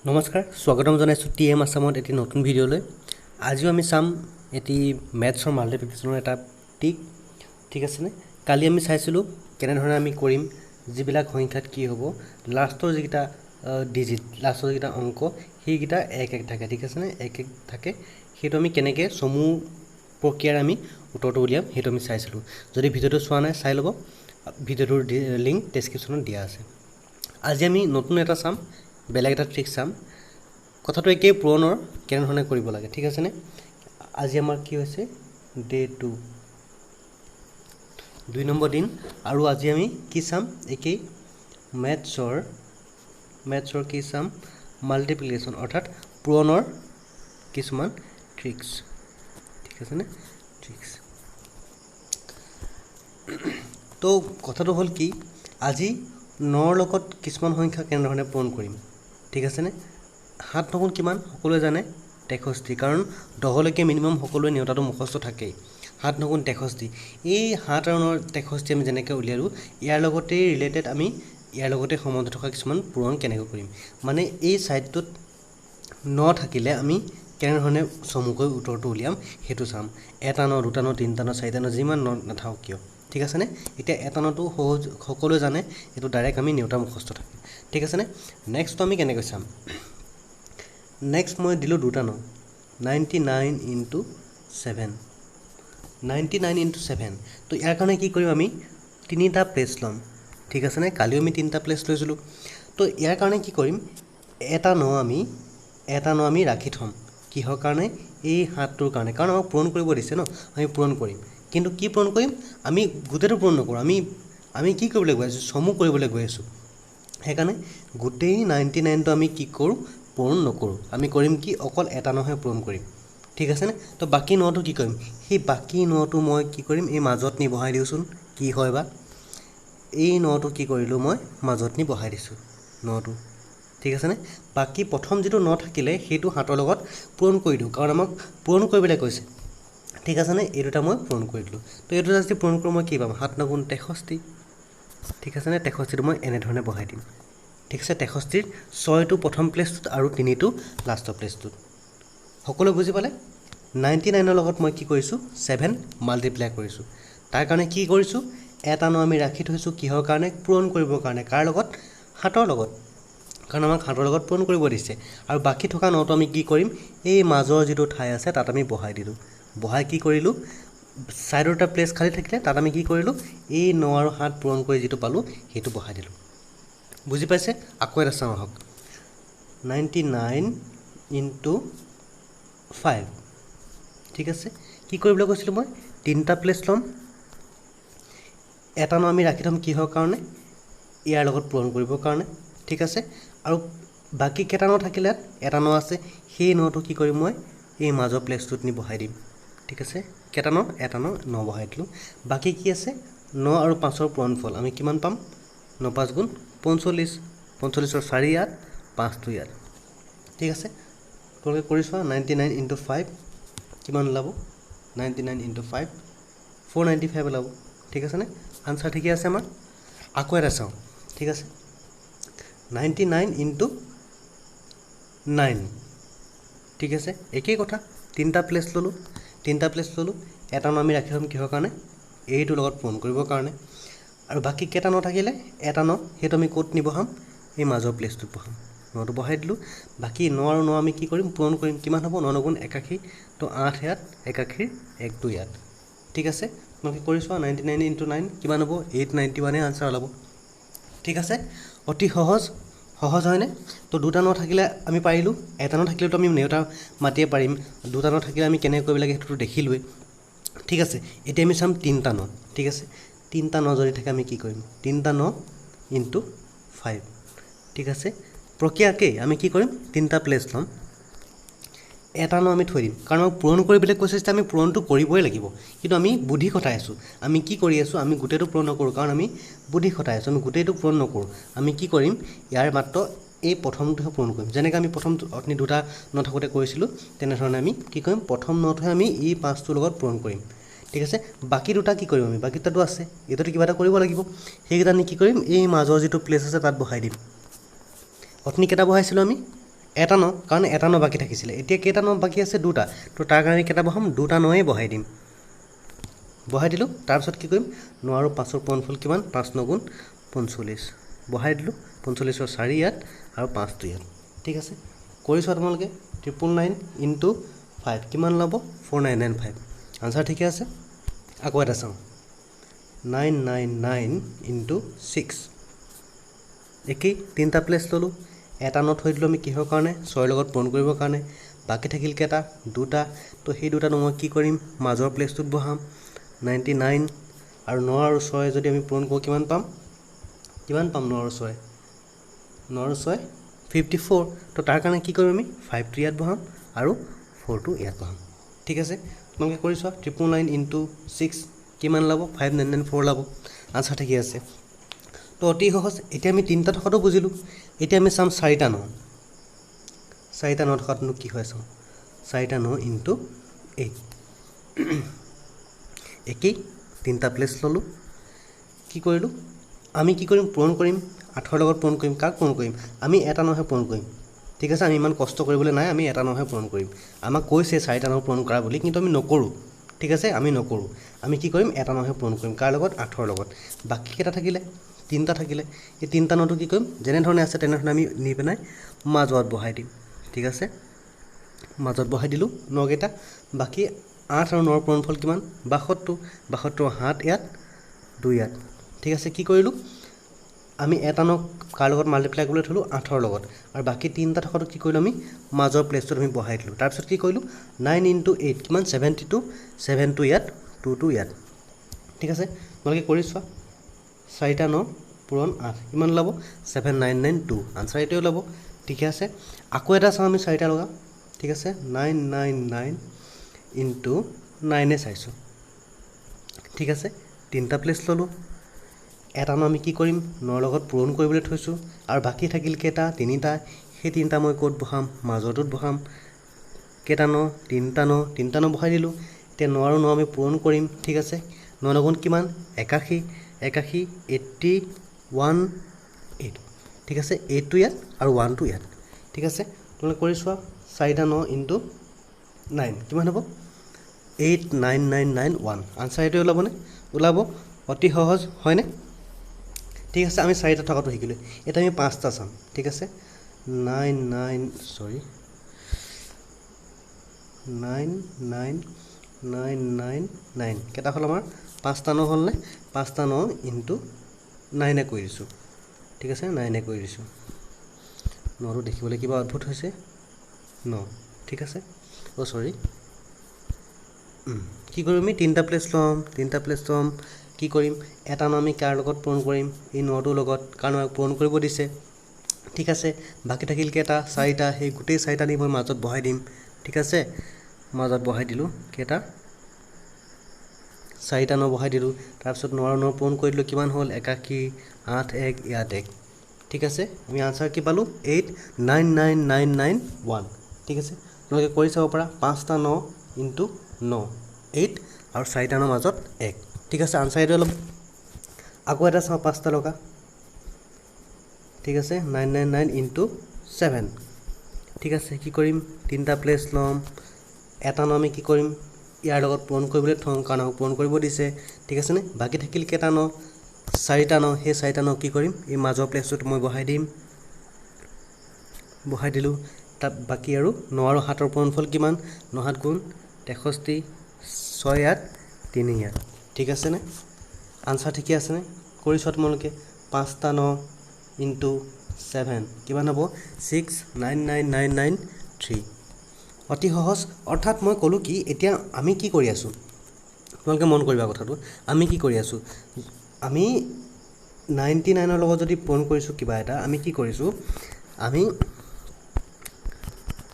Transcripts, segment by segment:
নমস্কাৰ স্বাগতম জনাইছোঁ টিএম আসামত এটি নতুন ভিডিঅ'লৈ আজিও আমি চাম এটি মেথছৰ মাল্টিপ্লিকেশ্যনৰ এটা ঠিক আছেনে কালি আমি চাইছিলোঁ কেনেধৰণে আমি কৰিম যিবিলাক সংখ্যাত কি হ'ব লাষ্টৰ যিটা ডিজিট লাষ্টৰ যিটা অংক সেইকেইটা এক এক থাকে ঠিক আছেনে এক এক থাকে সেইটো আমি কেনেকৈ সমূহ প্ৰক্ৰিয়াৰ আমি উত্তৰটো উলিয়াম সেইটো আমি চাইছিলোঁ যদি ভিডিঅ'টো চোৱা নাই চাই ল'ব ভিডিঅ'টোৰ লিংক ডেছক্ৰিপশ্যনত দিয়া আছে আজি আমি নতুন এটা চাম বেলেগ এটা ট্ৰিক চাম কথাটো একেই পুৰণৰ কেনেধৰণে কৰিব লাগে ঠিক আছেনে আজি আমাৰ কি হৈছে ডে 2 2 নম্বৰ দিন আৰু আজি আমি কি চাম একেই মেথছৰ কি চাম মাল্টিপ্লিকেশ্যন অৰ্থাৎ পুৰণৰ কিছুমান ট্ৰিক্স ঠিক আছেনে ট্ৰিক্স তো কথাটো হ'ল কি আজি 9ৰ লগত কিছুমান সংখ্যা কেনেধৰণে পূৰণ কৰিম ঠিক আছেনে 7 নগুণ কিমান সকলোৱে জানে 63 কাৰণ 10 লৈকে মিনিমাম সকলোৱে নিয়তাটো মুখস্থ থাকেই 7 নগুণ 63 এই 7 আৰু 9 63 আমি যেনেকৈ উলিয়ালো ইয়াৰ লগতে ৰিলেটেড আমি ইয়াৰ লগতে সম্বন্ধ থকা কিছুমান পূৰণ কেনেকৈ কৰিম মানে এই সাইডটোত 9 থাকিলে আমি কেনেধৰণে সমূহকৈ উত্তৰটো উলিয়াম হেতু চাম এটা 9 দুটা 9 তিনটা 9 চাৰিটা 9 যিমান 9 নাথাকক কিয় ঠিক আছে নে এতিয়া এটা 9টো সকলোৱে জানে এটো ডাইৰেক্ট আমি নিয়তা মুখস্থ থাকে ঠিক আছে নে নেক্সট আমি কেনেকৈ চাম নেক্সট মই দিলো দুটা 9 99 into 7 99 into 7 তো ইয়াৰ কাৰণে কি কৰিম আমি তিনিটা প্লেস লম ঠিক আছে নে কালিও আমি তিনিটা প্লেস লৈছিলো তো ইয়াৰ কাৰণে কি কৰিম এটা 9 আমি ৰাখি থম কিহৰ কাৰণে এই হাতটোৰ কাৰণে কাৰণ আমাক পূৰণ কৰিব দিছে ন আমি পূৰণ কৰিম কিন্তু কি পূৰণ কৰিম আমি গুটেটো পূৰণ নকৰো আমি কি কৰিবলৈ গৈ আছো সমূহ কৰিবলৈ গৈ আছো হেকাৰণে গুটেই 99 টো আমি কি কৰো পূৰণ নকৰো আমি কৰিম কি অকল এটা নহয় পূৰণ কৰিম ঠিক আছে নে তো বাকি 9 টো কি কৰিম সেই বাকি 9 টো মই কি কৰিম এই মাজত নি বহাই দিওছুন কি হয় বা এই 9 টো কি কৰিলো মই মাজত নি বহাই দিছো 9 টো ঠিক আছে নে বাকি প্ৰথম যেটো 9 থাকিলে হেতু হাতৰ লগত পূৰণ কৰি দিও কাৰণ আমাক পূৰণ কৰিবলৈ কৈছে ঠিক আছে নে এই দুটা মই পূৰণ কৰি দিলো তো এটো যদি পূৰণ কৰো মই কি পাম 7 9 63 ঠিক আছে নে 63 টো মই এনে ধৰণে বহাই দিম ঠিক আছে 63 6 টো প্ৰথম প্লেসটোত আৰু 3 টো লাষ্টৰ প্লেসটোত সকলো বুজি পালে 99 ৰ লগত মই কি কৰিছো 7 মাল্টিপ্লাই কৰিছো তাৰ কাৰণে কি কৰিছো এটা 9 আমি ৰাখি থৈছো কিহৰ কাৰণে পূৰণ কৰিবৰ কাৰণে কাৰ লগত হাতৰ লগত কাৰণ আমাক হাতৰ লগত পূৰণ কৰিব দিছে আৰু বাকি থকা 9 টো আমি কি কৰিম এই মাজৰ যেটো ঠাই আছে তাত আমি বহাই দিলো বহাই কি কৰিলো সাইডৰটা প্লেস খালি থাকিলে তাত আমি কি কৰিলো এই 9 আৰু 7 পূৰণ কৰি যেটো পালো হেতু বহাই দিলো বুজি পাইছে আকৌ এটা চাম হক 99 into 5 ঠিক আছে কি কৰিবলৈ কৈছিল মই তিনটা প্লেস লম এটা 9 আমি ৰাখি থম কিহৰ কাৰণে ইয়াৰ লগত পূৰণ কৰিবৰ কাৰণে ঠিক আছে আৰু বাকি কেটা 9 থাকিলে এটা 9 আছে সেই 9 টো কি কৰিম মই এই মাজৰ প্লেসটোত নি বহাই দিম ঠিক আছে কেটা 9 এটা 9 বহাই দিলো বাকি কি আছে 9 আৰু 5 ৰ পূৰণফল আমি কিমান পাম 9 5 গুণ 45 45 ৰ 4 ইয়াত 5 টো ইয়াত ঠিক আছে তোলে কৰিছো 99 into 5 কিমান লাভ 99 into 5 495 লাভ ঠিক আছে নে আনসাৰ ঠিকই আছে আমাৰ আকৌ এটা চাও ঠিক আছে 99 into 9 ঠিক আছে একেই কথা তিনটা প্লেস ললো এটা 9 আমি ৰাখি থম কিহৰ কাৰণে এইটো লগত পূৰণ কৰিবৰ কাৰণে আৰু বাকি কেটা 9 থাকিলে এটা 9 হেতু আমি কোট নি বহাম এই মাজৰ প্লেসটোত বহাম 9 টো বহাই দিলো বাকি 9 আৰু 9 আমি কি কৰিম পূৰণ কৰিম কিমান হ'ব 9 গুণ 81 তো 8 ইয়াত 81 1 2 ইয়াত ঠিক আছে মই কি কৰিছো 99 into 9 কিমান হ'ব 891 এ আনসাৰ ওলাব ঠিক আছে অতি সহজ হয়নে তো দুটা 9 থাকিলে আমি পাৰিলো এটা 9 থাকিলে তো আমি নেউতা মাতিয়ে পাৰিম দুটা 9 থাকিলে আমি কেনে কৰিব লাগে হেতু দেখিলুৱে ঠিক আছে এতিয়া আমি চাম তিনটা 9 ঠিক আছে তিনটা 9 যদি থাকে আমি কি কৰিম তিনটা 9 into 5 ঠিক আছে প্ৰক্ৰিয়াকে আমি কি কৰিম তিনটা প্লেস লম এটা 9 আমি থৈ দিম কাৰণ পূৰণ কৰিবলৈ কৈছে যে আমি পূৰণটো কৰিবই লাগিব কিন্তু আমি বুদ্ধি খটাই আছো আমি কি কৰি আছো আমি গুটেটো পূৰণ নকৰো কাৰণ আমি বুদ্ধি খটাই আছো আমি গুটেটো পূৰণ নকৰো আমি কি কৰিম ইয়াৰ মাত্ৰ এই প্ৰথমটো পূৰণ কৰিম যেনেকৈ আমি প্ৰথম অথনি দুটা নথাকোতে কৰিছিলো তেনে ধৰণে আমি কি কৰিম প্ৰথম 9টো আমি এই 5টোৰ লগত পূৰণ কৰিম ঠিক আছে বাকি দুটা কি কৰিম আমি বাকি দুটাটো আছে এটো কিবা এটা কৰিব লাগিব সেইকেইটা আমি কি কৰিম এই মাজৰ যেটো প্লেস আছে তাত বহাই দিম অথনি কেটা বহাইছিলো আমি এটা ন, কাৰণ এটা ন বাকী থাকিছিলে। এতিয়া কেইটা ন বাকী আছে? দুটা। তো তাৰ কাৰণে কেইটা বহাম? দুটা নয়ে বহাই দিম। বহাই দিলোঁ। তাৰপিছত কি কৰিম? 9 আৰু 5ৰ পূৰণফল কিমান? 5 9 গুণ 45 বহাই দিলোঁ। 45ৰ 4 ইয়াত আৰু 5টো ইয়াত। ঠিক আছে, কৰি চোৱা তোমালোকে। 999 ইনটু 5 কিমান ওলাব? 4995। আনচাৰ ঠিকে আছে। আকৌ এটা চাওঁ। 999 ইনটু 6 একেই, তিনিটা প্লেচ ল'লোঁ। এটা ন থৈ দিলোঁ আমি কিহৰ কাৰণে? 6ৰ লগত পূৰণ কৰিবৰ কাৰণে। বাকী থাকিল কেইটা? দুটা। তো সেই দুটানো মই কি কৰিম? মাজৰ প্লেচটোত বহাম। 99 আৰু 9 আৰু 6 যদি আমি পূৰণ কৰোঁ কিমান পাম? 9 আৰু 6? 9 আৰু 6 54। তো তাৰ কাৰণে কি কৰিম আমি? 5টো ইয়াত বহাম আৰু 4টো ইয়াত বহাম। ঠিক আছে, তোমালোকে কৰি চোৱা। 999 ইনটু 6 কিমান ওলাব? 5994 ওলাব। আনচাৰ ঠিকে আছে। তো অতি সহজ। এতিয়া আমি তিনিটা থকাটো বুজিলোঁ। এতিয়া আমি চাম 4টা ন। 4টা ন থকাটোনো কি হয় চাওঁ। 4টা ন ইনটু 8 একেই, তিনিটা প্লেচ ল'লোঁ। কি কৰিলোঁ? আমি কি কৰিম? পূৰণ কৰিম। 8ৰ লগত পূৰণ কৰিম। কাক পূৰণ কৰিম? আমি এটা নহে পূৰণ কৰিম। ঠিক আছে, আমি ইমান কষ্ট কৰিবলৈ নাই, আমি এটা নহে পূৰণ কৰিম। আমাক কৈছে 4টা ন পূৰণ কৰা বুলি, কিন্তু আমি নকৰোঁ। ঠিক আছে, আমি নকৰোঁ। আমি কি কৰিম? এটা নহে পূৰণ কৰিম। কাৰ লগত? 8ৰ লগত। বাকী কেইটা থাকিলে? 3টা থাকিলে। এই 3টা নটো কি কৰিম? যেনেধৰণে আছে তেনেধৰণে আমি নি পেলাই মাজত বহাই দিম। ঠিক আছে, মাজত বহাই দিলোঁ নকেইটা। বাকী 8 আৰু 9ৰ পূৰণফল কিমান? 72। 72 7 ইয়াত 2 ইয়াত। ঠিক আছে, কি কৰিলোঁ? আমি এটা নক কাৰ লগত মাল্টিপ্লাই কৰিবলৈ থ'লোঁ? 8ৰ লগত। আৰু বাকী 3টা থকাটো কি কৰিলোঁ? আমি মাজৰ প্লেচটোত আমি বহাই দিলোঁ। তাৰপিছত কি কৰিলোঁ? 9 ইনটু 8 কিমান? 72। 7টো ইয়াত, 2টো ইয়াত। ঠিক আছে, তোমালোকে কৰি চোৱা। 4টা ন পূৰণ 8 কিমান ওলাব? 7992। আনচাৰ এইটোৱে ওলাব। ঠিকে আছে, আকৌ এটা চাওঁ আমি 4টা লগা। ঠিক আছে, 999 ইনটু 9 চাইছোঁ। ঠিক আছে, তিনিটা প্লেচ ল'লোঁ। এটা ন আমি কি কৰিম? 9ৰ লগত পূৰণ কৰিবলৈ থৈছোঁ। আৰু বাকী থাকিল কেইটা? 3টা। সেই 3টা মই ক'ত বহাম? মাজৰটোত বহাম। কেইটা ন? 3টা ন। 3টা ন বহাই দিলোঁ। এতিয়া 9 আৰু 9 আমি পূৰণ কৰিম। ঠিক আছে, 9 9 গুণ কিমান? 81। 81 81 ঠিক আছে, 8টো ইয়াত আৰু 1টো ইয়াত। ঠিক আছে, তোমালোকে কৰি চোৱা। 4টা ন ইনটু 9 কিমান হ'ব? 89991। আনচাৰ এইটোৱে ওলাবনে? ওলাব। অতি সহজ হয়নে? ঠিক আছে, আমি 4টা থকাটো শিকিলোঁ। এতিয়া আমি 5টা চাম। ঠিক আছে, 99999 কেইটা হ'ল আমাৰ? 5টা ন হ'লনে? 5টা ন ইনটু 9 কৰি দিছোঁ। ঠিক আছে, 9 কৰি দিছোঁ। 9টো দেখিবলৈ কিবা অদ্ভুত হৈছে। 9 ঠিক আছে, চৰি। কি কৰিম? আমি 3টা প্লেচ ল'ম। 3টা প্লেচ ল'ম। কি কৰিম? এটা ন আমি কাৰ লগত পূৰণ কৰিম? এই 9টোৰ লগত, কাৰণ আমাক পূৰণ কৰিব দিছে। ঠিক আছে, বাকী থাকিল কেইটা? 4টা। সেই গোটেই 4টা নি মই মাজত বহাই দিম। ঠিক আছে, মাজত বহাই দিলোঁ। কেইটা? 4টা ন বহাই দিলোঁ। তাৰপিছত 9 আৰু 9 পূৰণ কৰি দিলোঁ। কিমান হ'ল? 81 8 1 ইয়াত 1। ঠিক আছে, আমি আনচাৰ কি পালোঁ? 899991। ঠিক আছে, তোমালোকে কৰি চাব পাৰা। 5টা ন ইনটু 9 8 আৰু 4টা ন মাজত 1। ঠিক আছে, আনচাৰ এইটো অলপ। আকৌ এটা চাওঁ 5টা লগা। ঠিক আছে, 999 ইনটু 7। ঠিক আছে, কি কৰিম? 3টা প্লেচ ল'ম। এটা ন আমি কি কৰিম? ইয়াৰ লগত পূৰণ কৰিবলৈ থওঁ, কাৰণ আমাক পূৰণ কৰিব দিছে। ঠিক আছেনে? বাকী থাকিল কেইটা ন? 4টা ন। সেই 4টা ন কি কৰিম? এই মাজৰ প্লেচটোত মই বহাই দিম। বহাই দিলোঁ। তাত বাকী আৰু 9 আৰু 7ৰ পূৰণফল কিমান? 9 7 গুণ 63 6 ইয়াত 3 ইয়াত। ঠিক আছেনে? আনচাৰ ঠিকে আছেনে? কৰি চোৱা তোমালোকে। 5টা ন ইনটু 7 কিমান হ'ব? 699993। অতি সহজ। অৰ্থাৎ মই ক'লোঁ কি, এতিয়া আমি কি কৰি আছোঁ? তোমালোকে মন কৰিবা কথাটো। আমি কি কৰি আছোঁ? আমি 99ৰ লগত যদি পূৰণ কৰিছোঁ কিবা এটা, আমি কি কৰিছোঁ? আমি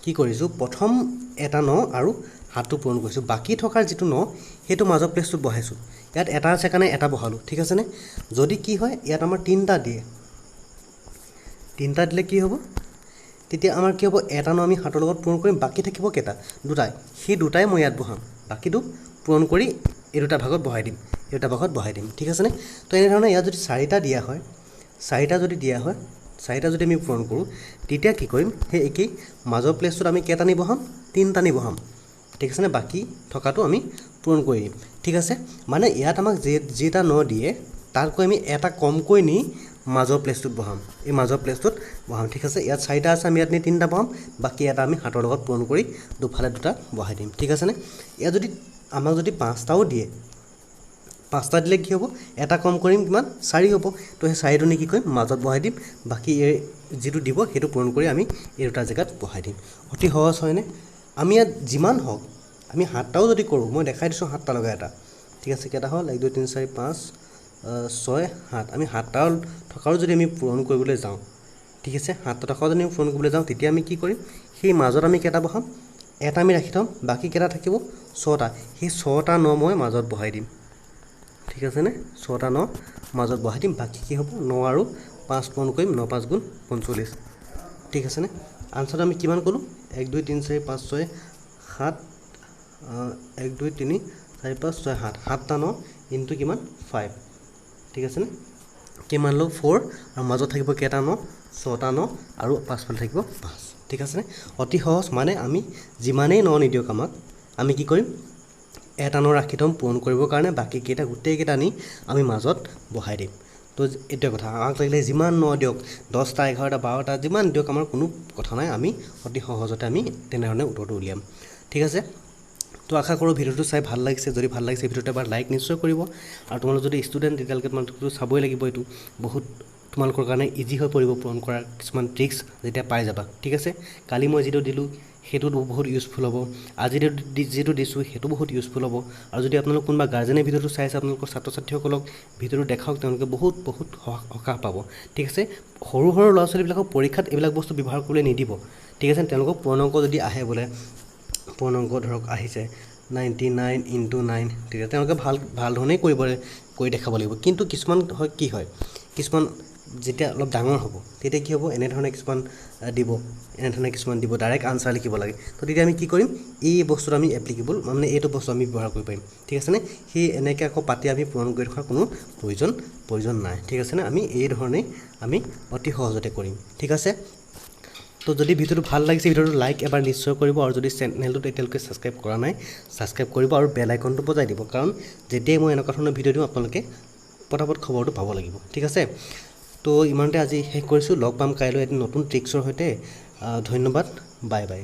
কি কৰিছোঁ? প্ৰথম এটা ন আৰু 7টো পূৰণ কৰিছোঁ। বাকী থকাৰ যিটো ন, সেইটো মাজৰ প্লেচটোত বহাইছোঁ। ইয়াত এটা আছে কাৰণে এটা বহালোঁ। ঠিক আছেনে? যদি কি হয়, ইয়াত আমাৰ 3টা দিয়ে। 3টা দিলে কি হ'ব? তেতিয়া আমাৰ কি হ'ব? এটা ন আমি 7ৰ লগত পূৰণ কৰিম। বাকী থাকিব কেইটা? 2টাই। সেই 2টাই মই ইয়াত বহাম। বাকীটো পূৰণ কৰি এই 2টা ভাগত বহাই দিম। এই 2টা ভাগত বহাই দিম। ঠিক আছেনে? তো এনেধৰণে ইয়াত যদি 4টা দিয়া হয়, 4টা যদি দিয়া হয়, 4টা যদি আমি পূৰণ কৰোঁ তেতিয়া কি কৰিম সেই একেই মাজৰ প্লেচটোত আমি কেইটা নি বহাম 3টা নি বহাম ঠিক আছে নে বাকি থকাটো আমি পূৰণ কৰি দিম ঠিক আছে মানে ইয়াত আমাক যেটা 9 দিয়ে তাতকৈ আমি এটা কমকৈ নি মাজৰ প্লেচটোত বহাম এই মাজৰ প্লেচটোত বহাম ঠিক আছে ইয়াত 4টা আছে আমি ইয়াত নি 3টা বহাম বাকি এটা আমি 7ৰ লগত পূৰণ কৰি দুফালে দুটা বহাই দিম ঠিক আছে নে ইয়াত যদি আমাক যদি 5টাও দিয়ে 5টা দিলে কি হ'ব এটা কম কৰিম কিমান 4 হ'ব তো সেই 4টো নি কি কৰিম মাজত বহাই দিম বাকি এই যেটো দিব হেতু পূৰণ কৰি আমি এই দুটা জায়গাত বহাই দিম অতি সহজ হয়নে আমি ইয়াত যিমান হওক আমি 7টাও যদি কৰোঁ মই দেখাই দিছো 7টা লগা এটা ঠিক আছে কেটা হল 1 2 3 4 5 6 7 আমি 7টা থকাও যদি আমি পূৰণ কৰিবলৈ যাওঁ ঠিক আছে 7টা থকাও যদি আমি পূৰণ কৰিবলৈ যাওঁ তেতিয়া আমি কি কৰিম সেই মাজত আমি কেটা বহাম এটা আমি ৰাখি থম বাকি কেটা থাকিব 6টা সেই 6টা 9 মই মাজত বহাই দিম ঠিক আছে নে 6টা 9 মাজত বহাই দিম বাকি কি হ'ব 9 আৰু 5 পূৰণ কৰিম 9 5 গুণ 45 ঠিক আছে নে আনসাৰ আমি কিমান কলো 1 2 3 4 5 6 7 1 2 3 4 5 6 7 7টা 9 ইনটু কিমান 5 ঠিক আছে নে কিমান লো 4 আৰু মাজত থাকিব কেটা 9 6টা 9 আৰু 5 ফালে থাকিব 5 ঠিক আছে নে অতি সহজ মানে আমি যিমানেই 9 নিদিওক আমাক আমি কি কৰিম এটা 9 ৰাখি থম পূৰণ কৰিবৰ কাৰণে বাকি কেটা গুটেই কেটা নি আমি মাজত বহাই দিম তো এটা কথা আমাক লাগিলে যিমান 9 দিওক 10টা 11টা 12টা যিমান দিওক আমাৰ কোনো কথা নাই আমি অতি সহজতে আমি তেনেধৰণে উত্তৰটো উলিয়াম ঠিক আছে তো আশা কৰোঁ ভিডিওটো চাই ভাল লাগিছে যদি ভাল লাগিছে ভিডিওটো এবাৰ লাইক নিশ্চয় কৰিব আৰু তোমালোক যদি ষ্টুডেণ্ট তেতিয়ালৈকে তোমালোকটো চাবই লাগিব এইটো বহুত তোমালোকৰ কাৰণে ইজি হৈ পৰিব পূৰণ কৰাৰ কিছুমান ট্ৰিক্স যেতিয়া পাই যাবা ঠিক আছে কালি মই যেটো দিলো হেতু বহুত ইউজফুল হ'ব আজি যেটো দিছো হেতু বহুত ইউজফুল হ'ব আৰু যদি আপোনালোক কোনবা গাৰ্জেনে ভিডিওটো চাইছে আপোনালোকৰ ছাত্ৰ ছাত্ৰীসকলক ভিডিওটো দেখাওক তেওঁলোকে বহুত সকাহ পাব ঠিক আছে সৰু সৰু ল'ৰা ছোৱালীবিলাকক পৰীক্ষাত এইবিলাক বস্তু ব্যৱহাৰ কৰিবলৈ নিদিব ঠিক আছে তেওঁলোকক পূৰ্ণাংক যদি আহে বোলে পূৰ্ণাংক ধৰক আহিছে 99 into 9 ঠিক আছে তেওঁলোকে ভাল ধৰণে কৰি দেখাব লাগিব কিন্তু কিছুমান হয় কি হয় কিছুমান যেতিয়া অলপ ডাঙৰ হ'ব তেতিয়া কি হ'ব এনে ধৰণে কিছুমান দিব ডাইৰেক্ট আনসাৰ লিখিব লাগে তো তেতিয়া আমি কি কৰিম এই বস্তুটো আমি এপ্লিকেবল মানে এইটো বস্তু আমি ব্যৱহাৰ কৰিব পাৰিম ঠিক আছে নে সেই এনেকৈ আকৌ পাতি আমি পূৰণ কৰি ৰখাৰ কোনো প্ৰয়োজন নাই ঠিক আছে নে আমি এই ধৰণে আমি অতি সহজতে কৰিম ঠিক আছে তো যদি ভিডিওটো ভাল লাগিছে ভিডিওটো লাইক এবাৰ নিশ্চয় কৰিব আৰু যদি চেনেলটো এতিয়ালৈকে সাবস্ক্ৰাইব কৰা নাই সাবস্ক্ৰাইব কৰিব আৰু বেল আইকনটো বজাই দিব কাৰণ যেতিয়াই মই এনেকুৱা ধৰণৰ ভিডিও দিম আপোনালোকে পটাপট খবৰটো পাব লাগিব ঠিক আছে তো ইমানতে আজি শেষ কৰিছো লগ পাম কাইলৈ এদিন নতুন ট্ৰিক্সৰ সৈতে ধন্যবাদ বাই বাই